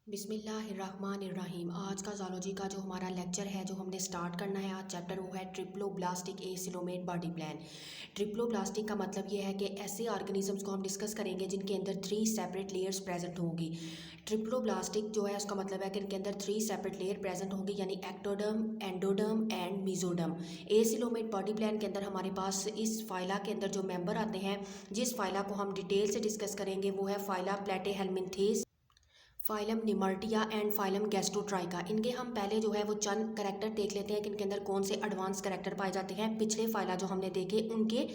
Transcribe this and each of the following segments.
बिस्मिल्लाहिर्रहमानिर्रहीम। आज का ज़ूलॉजी का जो हमारा लेक्चर है जो हमने स्टार्ट करना है आज चैप्टर वो है triploblastic acoelomate body plan. Triploblastic का मतलब ये है कि ऐसे ऑर्गेनिजम्स को हम डिस्कस करेंगे जिनके अंदर 3 सेपरेट लेयर्स प्रेजेंट होंगी। ट्रिप्लोब्लास्टिक जो है उसका मतलब है कि इनके अंदर 3 सेपरेट लेयर प्रेजेंट होंगी, यानी ectoderm, endoderm and mesoderm. Acoelomate body plan के अंदर हमारे पास इस फाइला के अंदर जो मेंबर आते हैं, जिस फाइला को हम डिटेल से डिस्कस करेंगे वो है फाइला प्लेटेहेल्मिन्थेस, फाइलम निमर्टिया एंड फाइलम गैस्ट्रोट्राइका। इनके हम पहले जो है वो चंद करेक्टर देख लेते हैं कि इनके अंदर कौन से एडवांस करेक्टर पाए जाते हैं। पिछले फाइला जो हमने देखे उनके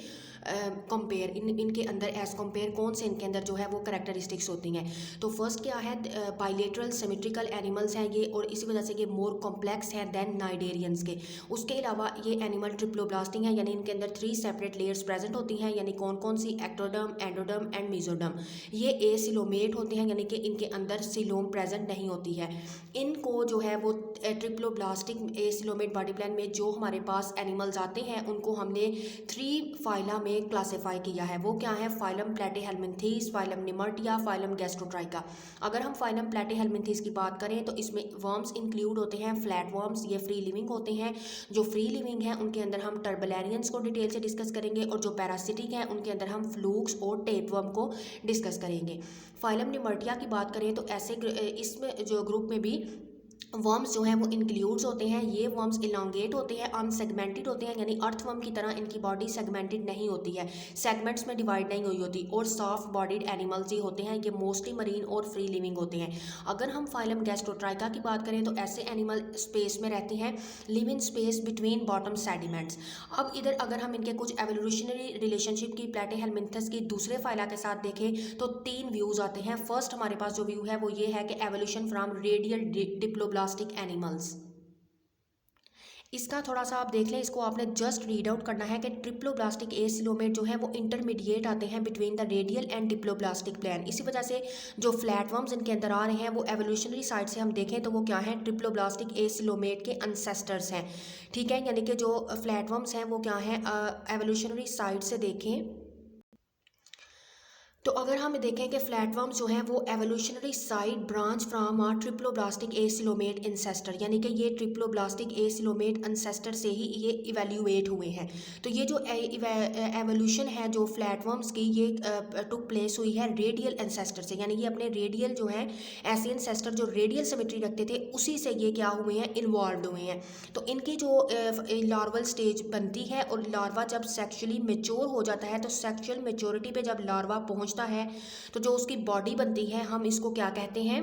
कंपेयर इनके अंदर एज कंपेयर कौन से इनके अंदर जो है वो करेक्टरिस्टिक्स होती हैं। तो फर्स्ट क्या है, बाइलेटरल सिमेट्रिकल एनिमल्स हैं ये, और इसी वजह से ये मोर कॉम्प्लेक्स हैं देन नाइडेरियंस के। उसके अलावा ये एनिमल ट्रिप्लोब्लास्टिक हैं, यानी इनके अंदर 3 सेपरेट लेयर्स प्रेजेंट होती हैं, यानी कौन कौन सी, एक्टोडर्म, एंडोडर्म एंड मीजोडर्म। ये एसिलोमेट होते हैं, यानी कि इनके अंदर सिलोम प्रेजेंट नहीं होती है। इनको जो है वो ट्रिप्लोब्लास्टिक एसिलोमेट बॉडी प्लान में जो हमारे पास एनिमल्स आते हैं उनको हमने 3 फाइला में क्लासिफाई किया है। वो क्या है, फाइलम प्लेटेहेल्मिन्थेस, फाइलम निमर्टिया, फाइलम गैस्ट्रोट्राइका। अगर हम फाइलम प्लेटेहेल्मिन्थेस की बात करें तो इसमें वर्म्स इंक्लूड होते हैं, फ्लैट वर्म्स, ये फ्री लिविंग होते हैं। जो फ्री लिविंग हैं उनके अंदर हम टर्बुलेरियंस को डिटेल से डिस्कस करेंगे, और जो पैरासिटिक हैं उनके अंदर हम फ्लूक्स और टेपवर्म को डिस्कस करेंगे। फाइलम निमर्टिया की बात करें तो ऐसे इसमें जो ग्रुप में भी वर्म्स जो हैं वो इंक्लूड्स होते हैं। ये वर्म्स इलांगेट होते हैं, अनसेगमेंटेड होते हैं, यानी अर्थवर्म की तरह इनकी बॉडी सेगमेंटेड नहीं होती है, सेगमेंट्स में डिवाइड नहीं हुई होती, और सॉफ्ट बॉडीड एनिमल्स ही होते हैं। ये मोस्टली मरीन और फ्री लिविंग होते हैं। अगर हम फाइलम गैस्ट्रोट्राइका की बात करें तो ऐसे एनिमल स्पेस में रहते हैं, live in space between bottom sediments. अब इधर अगर हम इनके कुछ एवोल्यूशनरी रिलेशनशिप की प्लेटेहेल्मिन्थस की दूसरे फाइला के साथ देखें तो 3 व्यूज़ आते हैं। फर्स्ट हमारे पास जो व्यू है वो ये है कि evolution from radial diploblastic animals. इसका थोड़ा सा आप देख लें, इसको आपने जस्ट रीड आउट करना है कि ट्रिप्लोब्लास्टिक एसिलोमेट जो है वो इंटरमीडिएट आते हैं between the radial and diploblastic plan. इसी वजह से जो फ्लैटवर्म्स इनके अंदर आ रहे हैं वो एवोल्यूशनरी साइड से हम देखें तो वो क्या है, ट्रिप्लोब्लास्टिक एसिलोमेट के अनसेस्टर्स हैं। ठीक है, यानी कि जो फ्लैटवर्म्स हैं वो क्या हैं, एवोल्यूशनरी साइड से देखें तो अगर हम देखें कि फ्लैटवर्म्स जो हैं वो evolutionary side branch from a triploblastic acoelomate ancestor, यानी कि ये ट्रिप्लोब्लास्टिक एसिलोमेट इंसेस्टर से ही ये इवेल्यूएट हुए हैं। तो ये जो एवोल्यूशन है जो फ्लैटवर्म्स की, ये टुक प्लेस हुई है रेडियल इंसेस्टर से, यानी ये अपने रेडियल जो हैं ऐसे इंसेस्टर जो रेडियल सिमेट्री रखते थे उसी से ये क्या हुए हैं, इन्वॉल्व हुए हैं। तो इनकी जो लार्वल स्टेज बनती है, और लार्वा जब सेक्शुअली मेच्योर हो जाता है तो सेक्शुअल मेच्योरिटी पे जब लार्वा पहुंचता है तो जो उसकी बॉडी बनती है हम इसको क्या कहते हैं,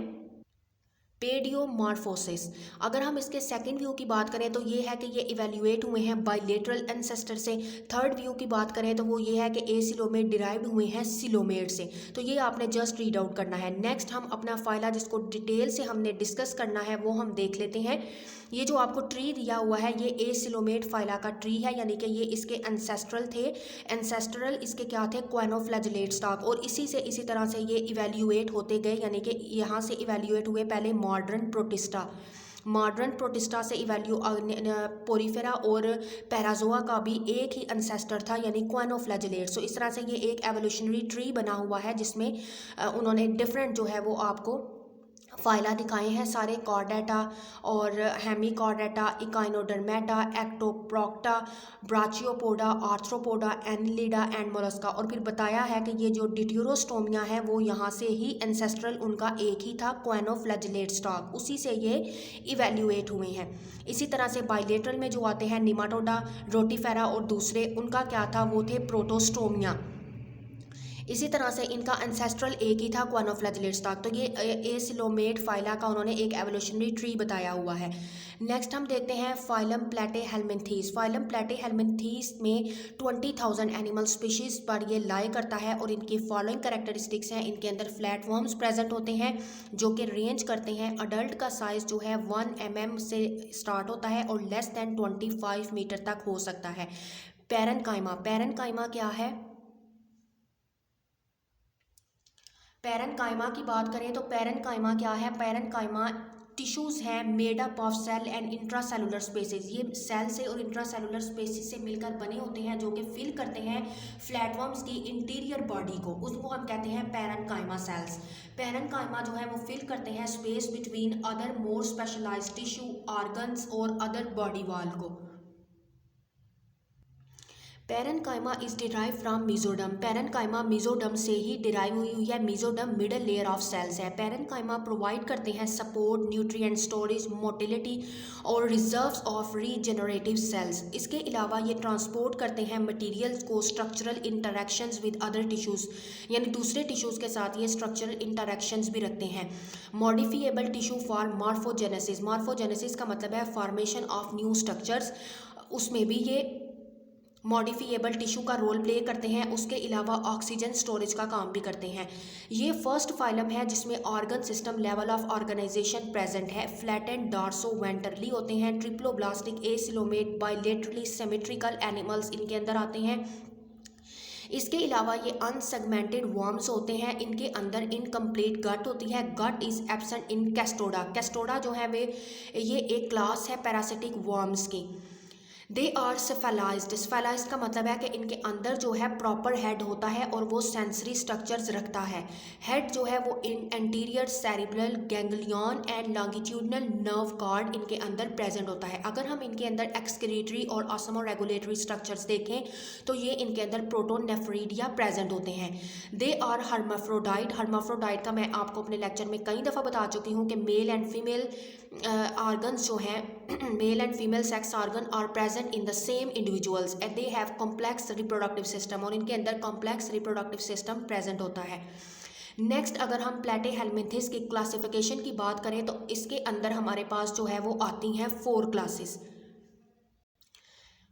पेडियोमॉर्फोसिस। अगर हम इसके सेकंड व्यू की बात करें तो ये है कि ये इवेल्युएट हुए हैं बाइलेटरल एंसेस्टर से। थर्ड व्यू की बात करें तो वो ये है कि एसिलोमेट डिराइव्ड हुए हैं सिलोमेट से। तो ये आपने जस्ट रीड आउट करना है। नेक्स्ट हम अपना फाइला जिसको डिटेल से हमने डिस्कस करना है वो हम देख लेते हैं। ये जो आपको ट्री दिया हुआ है ये एसिलोमेट फाइला का ट्री है, यानी कि ये इसके एंसेस्ट्रल थे, एंसेस्ट्रल इसके क्या थे, क्वानोफ्लैजिलेट स्टॉक, और इसी तरह से ये इवेल्युएट होते गए, यानी कि यहाँ से इवेल्युएट हुए पहले मॉडर्न प्रोटिस्टा, मॉडर्न प्रोटिस्टा से इवेल्यू पोरीफेरा और पैराजोआ का भी एक ही एंसेस्टर था, यानी क्वानोफ्लैजिलेट। सो इस तरह से ये एक एवोल्यूशनरी ट्री बना हुआ है जिसमें उन्होंने डिफरेंट जो है वो आपको फाइला दिखाए हैं सारे, कॉर्डेटा और Hemichordata, Echinodermata, Ectoprocta, Brachiopoda, Arthropoda, Annelida and Mollusca. और फिर बताया है कि ये जो डिट्यूरोस्टोमिया है वो यहाँ से ही एंसेस्ट्रल उनका एक ही था, क्वानोफ्लैजिलेट स्टॉक, उसी से ये इवेल्युएट हुए हैं। इसी तरह से बाइलेटरल में जो आते हैं निमाटोडा, रोटिफेरा, और दूसरे उनका क्या था, वो थे प्रोटोस्टोमिया। इसी तरह से इनका एंसेस्ट्रल एक ही था, क्वानोफ्लैजिलेट स्टॉक। तो ये एसिलोमेट फाइला का उन्होंने एक एवोल्यूशनरी ट्री बताया हुआ है। नेक्स्ट हम देखते हैं फाइलम प्लेटेहेल्मिन्थेस। फाइलम प्लेटेहेल्मिन्थेस में 20,000 एनिमल स्पीशीज पर ये लाई करता है, और इनकी फॉलोइंग कैरेक्टरिस्टिक्स हैं। इनके अंदर फ्लैट वर्म्स प्रेजेंट होते हैं जो कि रेंज करते हैं, अडल्ट का साइज जो है 1 mm से स्टार्ट होता है और लेस दैन 25 मीटर तक हो सकता है। पैरेनकाइमा, पैरेनकाइमा क्या है, पैरेनकाइमा की बात करें तो पैरेनकाइमा क्या है, पैरेनकाइमा टिश्यूज़ हैं made up of cell and intracellular spaces. ये सेल से और इंट्रासेलुलर स्पेसेस से मिलकर बने होते हैं जो कि फिल करते हैं फ्लैटवर्म्स की इंटीरियर बॉडी को। उसको हम कहते हैं पैरेन्काइमा सेल्स। पैरेन्काइमा जो है वो फिल करते हैं space between other more specialised tissue organs और अदर बॉडी वॉल को। Parenchyma is derive from mesoderm. Parenchyma mesoderm से ही डिराइव हुई है। Mesoderm middle layer of cells है। पैरेन्काइमा प्रोवाइड करते हैं सपोर्ट, न्यूट्रिएंट स्टोरेज, मोटिलिटी और रिजर्व्स ऑफ रीजनरेटिव सेल्स। इसके अलावा ये ट्रांसपोर्ट करते हैं मटेरियल्स को structural interactions with other tissues, यानी दूसरे टिश्यूज़ के साथ ये स्ट्रक्चरल इंटरेक्शंस भी रखते हैं। Modifiable tissue for morphogenesis. Morphogenesis का मतलब है फॉर्मेशन ऑफ न्यू स्ट्रक्चर्स, उसमें भी ये मॉडिफिएबल टिश्यू का रोल प्ले करते हैं। उसके अलावा ऑक्सीजन स्टोरेज का काम भी करते हैं। ये फर्स्ट फाइलम है जिसमें organ system level of organisation present है। फ्लैटेंड डॉर्सो वेंट्रली होते हैं। Triploblastic acoelomate bilaterally symmetrical animals इनके अंदर आते हैं। इसके अलावा ये अनसेगमेंटेड वर्म्स होते हैं। इनके अंदर इनकम्प्लीट गट होती है। गट इज एब्सेंट इन कैस्टोडा। कैस्टोडा जो है वे ये एक क्लास है पैरासिटिक वर्म्स की। They are सेफेलाइज्ड। सेफेलाइज्ड का मतलब है कि इनके अंदर जो है प्रॉपर हेड होता है और वो सेंसरी स्ट्रक्चर्स रखता है। हेड जो है वो इन anterior cerebral ganglion and longitudinal nerve cord इनके अंदर प्रेजेंट होता है। अगर हम इनके अंदर एक्सक्रीटरी और ऑसमो रेगुलेटरी स्ट्रक्चर्स देखें तो ये इनके अंदर प्रोटोनेफ्रिडिया प्रेजेंट होते हैं। They are hermaphrodite. हर्माफ्रोडाइट का मैं आपको अपने लेक्चर में कई दफ़ा बता चुकी हूँ कि मेल एंड फीमेल ऑर्गन्स जो हैं male and female sex organ are present in the same individuals and they have complex reproductive system, और इनके अंदर कॉम्प्लेक्स रिप्रोडक्टिव सिस्टम प्रेजेंट होता है। नेक्स्ट अगर हम प्लेटेहेल्मिन्थेस की क्लासिफिकेशन की बात करें तो इसके अंदर हमारे पास जो है वो आती हैं 4 क्लासेस।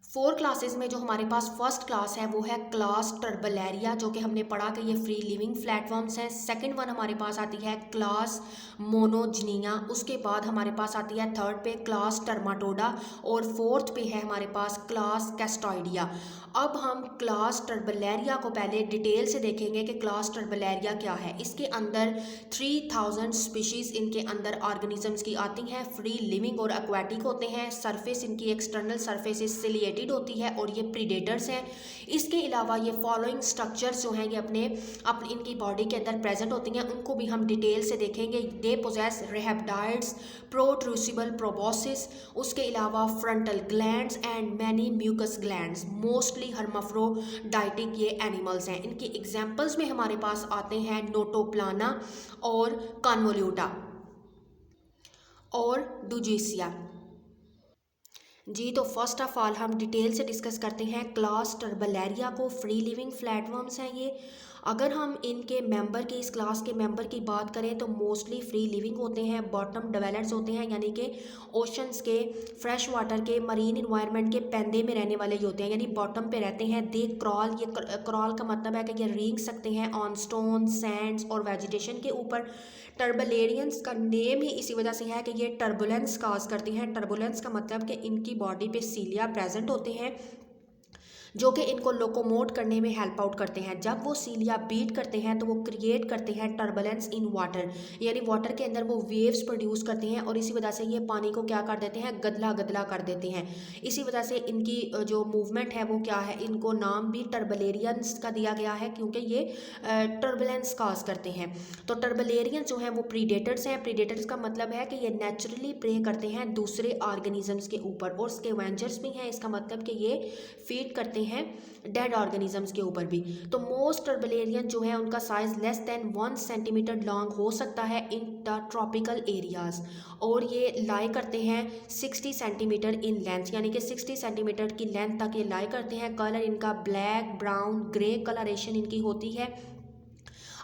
4 क्लासेस में जो हमारे पास फर्स्ट क्लास है वो है क्लास टर्बलेरिया, जो कि हमने पढ़ा कि ये फ्री लिविंग प्लेटफॉर्म्स हैं। सेकंड वन हमारे पास आती है क्लास मोनोजिनिया। उसके बाद हमारे पास आती है थर्ड पे क्लास टर्माटोडा और फोर्थ पे है हमारे पास क्लास कैस्टॉइडिया। अब हम क्लास टर्बलेरिया को पहले डिटेल से देखेंगे कि क्लास टर्बलेरिया क्या है। इसके अंदर 3000 स्पीशीज़ इनके अंदर ऑर्गेनिजम्स की आती हैं। फ्री लिविंग और एक्वाटिक होते हैं। सरफेस इनकी एक्सटर्नल सरफेस सिलिएटेड होती है और ये प्रीडेटर्स हैं। इसके अलावा ये फॉलोइंग स्ट्रक्चर्स जो हैं ये अपने इनकी बॉडी के अंदर प्रेजेंट होती हैं, उनको भी हम डिटेल से देखेंगे। दे पोजेस रेहेप्टाइड्स, प्रोट्रूसिबल प्रोबोसिस, उसके अलावा frontal glands and many mucus glands. Mostly hermaphroditic ये एनिमल्स हैं। इनकी एग्जाम्पल्स में हमारे पास आते हैं नोटोप्लाना और कॉन्वोल्यूटा और डुजीसिया। जी तो फर्स्ट ऑफ ऑल हम डिटेल से डिस्कस करते हैं क्लास टर्बलेरिया को। फ्री लिविंग फ्लैटवर्म्स हैं ये। अगर हम इनके मेंबर की, इस क्लास के मेंबर की बात करें तो मोस्टली फ्री लिविंग होते हैं। बॉटम डिवेलर्स होते हैं, यानी कि ओशंस के, फ्रेश वाटर के, मरीन इन्वायरमेंट के पैंदे में रहने वाले ही होते हैं, यानी बॉटम पे रहते हैं। दे क्रॉल। ये क्रॉल का मतलब है कि ये रेंग सकते हैं ऑन स्टोन, सैंड्स और वेजिटेशन के ऊपर। टर्बलेरियंस का नेम ही इसी वजह से है कि ये टर्बुलेंस काज करती हैं। टर्बुलेंस का मतलब कि इनकी बॉडी पे सीलिया प्रेजेंट होते हैं जो कि इनको लोकोमोट करने में हेल्प आउट करते हैं। जब वो सीलिया बीट करते हैं तो वो क्रिएट करते हैं टर्बुलेंस इन वाटर, यानी वाटर के अंदर वो वेव्स प्रोड्यूस करते हैं और इसी वजह से ये पानी को क्या कर देते हैं, गदला गदला कर देते हैं। इसी वजह से इनकी जो मूवमेंट है वो क्या है, इनको नाम भी टर्बलेरियंस का दिया गया है क्योंकि ये टर्बुलेंस काज करते हैं। तो टर्बलेरियंस जो हैं वो प्रीडेटर्स हैं। प्रीडेटर्स का मतलब है कि ये नेचुरली प्रे करते हैं दूसरे ऑर्गेनिजम्स के ऊपर, और स्कैवेंजर्स भी हैं। इसका मतलब कि ये फीड करते हैं डेड ऑर्गेनिजम्स के ऊपर भी। तो मोस्ट टर्बलेरियन जो है उनका size less than 1 centimetre long हो सकता है इन द ट्रॉपिकल एरियाज, और ये लाई करते हैं 60 सेंटीमीटर इन लेंथ, यानी कि 60 सेंटीमीटर की लेंथ तक ये लाई करते हैं। कलर इनका ब्लैक, ब्राउन, ग्रे कलरेशन इनकी होती है।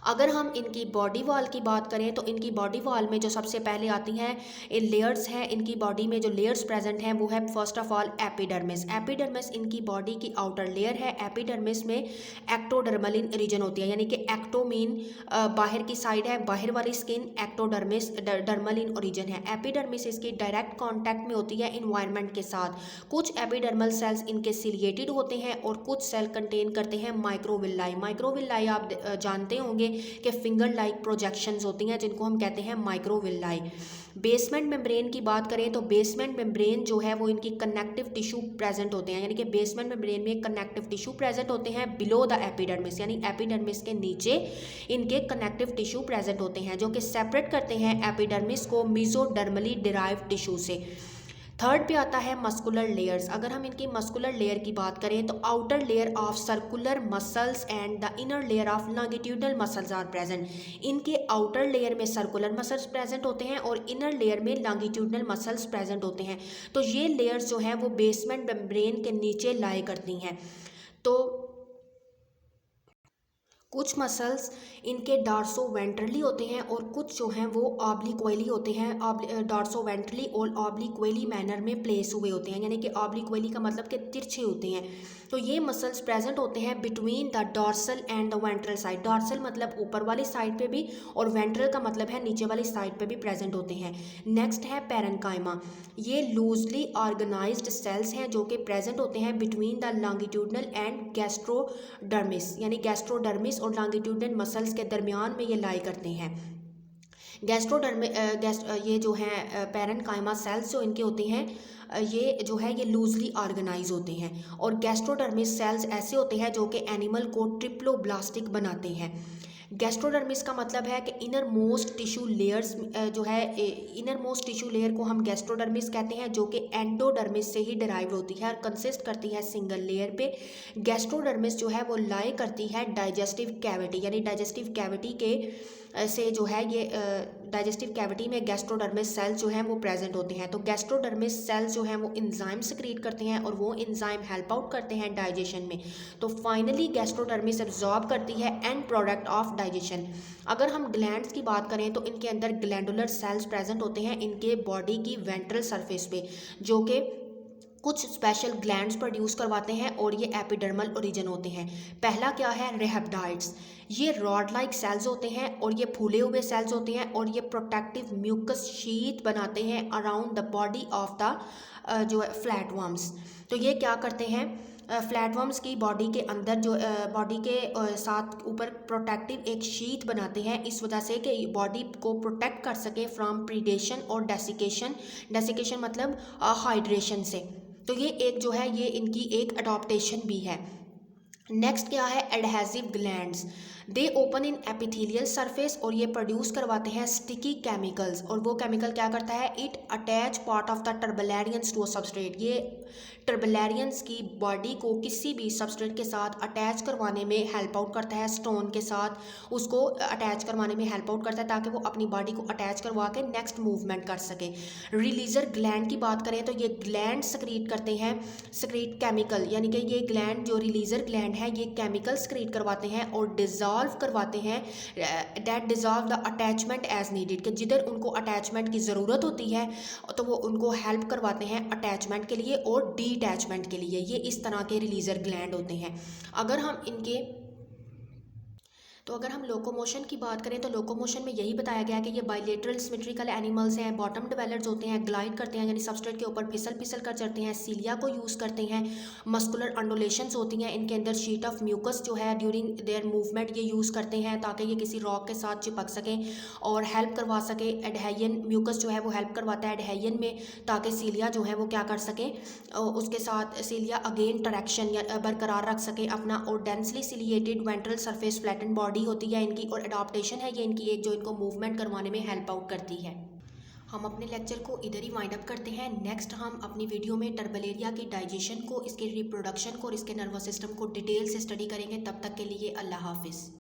अगर हम इनकी बॉडी वॉल की बात करें तो इनकी बॉडी वॉल में जो सबसे पहले आती हैं ये लेयर्स हैं। इनकी बॉडी में जो लेयर्स प्रेजेंट हैं वो है first of all epidermis. Epidermis इनकी बॉडी की आउटर लेयर है। एपिडर्मिस में एक्टोडर्मलिन रीजन होती है, यानी कि एक्टो मीन बाहर की साइड है, बाहर वाली स्किन, एक्टोडर्मिस डर्मलिन ओरिजिन है। एपिडर्मिस इसकी डायरेक्ट कॉन्टैक्ट में होती है इन्वायरमेंट के साथ। कुछ एपिडर्मल सेल्स इनके सिलिएटेड होते हैं और कुछ सेल कंटेन करते हैं माइक्रोविल्लाई। माइक्रोविल्लाई आप जानते होंगे कि फिंगर लाइक प्रोजेक्शंस होती हैं जिनको हम कहते हैं माइक्रोविलाई। बेसमेंट मेम्ब्रेन की बात करें तो बेसमेंट मेम्ब्रेन जो है वो इनकी कनेक्टिव टिश्यू प्रेजेंट होते हैं, यानी कि बेसमेंट मेम्ब्रेन में कनेक्टिव टिश्यू प्रेजेंट होते हैं बिलो द एपिडर्मिस, यानी एपिडर्मिस के नीचे इनके कनेक्टिव टिश्यू प्रेजेंट होते हैं जो कि सेपरेट करते हैं एपिडर्मिस को मेसोडर्मली डिराइव्ड टिश्यू से। थर्ड पे आता है मस्कुलर लेयर्स। अगर हम इनकी मस्कुलर लेयर की बात करें तो outer layer of circular muscles and the inner layer of longitudinal muscles are present. इनके आउटर लेयर में सर्कुलर मसल्स प्रेजेंट होते हैं और इनर लेयर में लॉन्गिट्यूडनल मसल्स प्रेजेंट होते हैं। तो ये लेयर्स जो हैं वो बेसमेंट मेम्ब्रेन के नीचे लाए करती हैं। तो कुछ मसल्स इनके डार्सो वेंट्रली होते हैं और कुछ जो हैं वो ऑब्लिक्वेली होते हैं। डार्सो वेंट्रली और ऑब्लिक्वेली मैनर में प्लेस हुए होते हैं, यानी कि ऑब्लिक्वेली का मतलब कि तिरछे होते हैं। तो ये मसल्स प्रेजेंट होते हैं between the dorsal and the ventral side. Dorsal मतलब ऊपर वाली साइड पे भी और वेंट्रल का मतलब है नीचे वाली साइड पे भी प्रेजेंट होते हैं। नेक्स्ट है पैरेन्काइमा। ये लूजली ऑर्गेनाइज्ड सेल्स हैं जो कि प्रेजेंट होते हैं between the longitudinal and gastrodermis, यानी गैस्ट्रोडर्मिस और लॉन्गिट्यूडनल मसल्स के दरमियान में ये लाई करते हैं। ये जो है पैरेन्काइमा सेल्स जो इनके होते हैं ये जो है ये लूजली ऑर्गेनाइज होते हैं। और गैस्ट्रोडर्मिस सेल्स ऐसे होते हैं जो कि एनिमल को ट्रिप्लोब्लास्टिक बनाते हैं। गैस्ट्रोडर्मिस का मतलब है कि इनर मोस्ट टिश्यू लेयर्स जो है इनर मोस्ट टिश्यू लेयर को हम गैस्ट्रोडर्मिस कहते हैं जो कि एंडोडर्मिस से ही डिराइव होती है और कंसिस्ट करती है सिंगल लेयर पे। गैस्ट्रोडर्मिस जो है वो लाई करती है डाइजेस्टिव कैविटी, यानी डाइजेस्टिव कैविटी के से जो है ये डाइजेस्टिव कैविटी में गैस्ट्रोडर्मिस सेल्स जो हैं वो प्रेजेंट होते हैं। तो गैस्ट्रोडर्मिस सेल्स जो हैं वो इंजाइम सिक्रीट करते हैं और वो इंजाइम हेल्प आउट करते हैं डाइजेशन में। तो फाइनली गैस्ट्रोडर्मिस एब्जॉर्ब करती है एंड प्रोडक्ट ऑफ डाइजेशन। अगर हम ग्लैंड्स की बात करें तो इनके अंदर ग्लैंडुलर सेल्स प्रेजेंट होते हैं इनके बॉडी की वेंट्रल सरफेस पे, जो कि कुछ स्पेशल ग्लैंड्स प्रोड्यूस करवाते हैं और ये एपिडर्मल ओरिजिन होते हैं। पहला क्या है, रेहब्डाइड्स। ये रॉड लाइक सेल्स होते हैं और ये फूले हुए सेल्स होते हैं और ये प्रोटेक्टिव म्यूकस शीट बनाते हैं around the body of the जो फ्लैटवर्म्स। तो ये क्या करते हैं, फ्लैटवर्म्स की बॉडी के अंदर जो बॉडी के साथ ऊपर प्रोटेक्टिव एक शीट बनाते हैं, इस वजह से कि बॉडी को प्रोटेक्ट कर सके फ्रॉम प्रीडेशन और डेसिकेशन। डेसिकेशन मतलब हाइड्रेशन से। तो ये एक जो है ये इनकी एक अडॉप्टेशन भी है। नेक्स्ट क्या है, adhesive glands. They open in epithelial surface और ये प्रोड्यूस करवाते हैं स्टिकी केमिकल्स। और वो केमिकल क्या करता है, it attach part of the turbellarians to a substrate. ये टर्बुलेरियंस की बॉडी को किसी भी सबस्ट्रेट के साथ अटैच करवाने में हेल्प आउट करता है, स्टोन के साथ उसको अटैच करवाने में हेल्प आउट करता है ताकि वो अपनी बॉडी को अटैच करवा के नेक्स्ट मूवमेंट कर सके। रिलीजर ग्लैंड की बात करें तो ये ग्लैंड सक्रीट करते हैं सक्रीट केमिकल, यानी कि ये ग्लैंड जो रिलीजर ग्लैंड है ये केमिकल सक्रीट करवाते हैं और डिज़ोल्व करवाते हैं that dissolve the attachment as needed, कि जिधर उनको अटैचमेंट की ज़रूरत होती है तो वो उनको हेल्प करवाते हैं अटैचमेंट के लिए और डीटैचमेंट के लिए। ये इस तरह के रिलीजर ग्लैंड होते हैं। अगर हम लोकोमोशन की बात करें तो लोकोमोशन में यही बताया गया कि ये बाइलेटरल सिमेट्रिकल एनिमल्स हैं, बॉटम डिवेलर्स होते हैं, ग्लाइड करते हैं यानी सबस्ट्रेट के ऊपर फिसल कर चलते हैं, सीलिया को यूज़ करते हैं, मस्कुलर अंडोलेशंस होती हैं इनके अंदर, शीट ऑफ म्यूकस जो है ड्यूरिंग देयर मूवमेंट ये यूज़ करते हैं ताकि ये किसी रॉक के साथ चिपक सकें और हेल्प करवा सके। एडहेजन म्यूकस जो है वो हेल्प करवाता है एडहेजन में ताकि सीलिया जो है वो क्या कर सकें, उसके साथ सीलिया अगेन ट्रैक्शन या बरकरार रख सके अपना। और densely ciliated ventral surface flatten body होती है इनकी और अडॉप्टेशन है ये इनकी एक जो इनको मूवमेंट करवाने में हेल्प आउट करती है। हम अपने लेक्चर को इधर ही वाइंड अप करते हैं। नेक्स्ट हम अपनी वीडियो में टर्बलेरिया की डाइजेशन को, इसके रिप्रोडक्शन को और इसके नर्वस सिस्टम को डिटेल से स्टडी करेंगे। तब तक के लिए अल्लाह हाफिज़।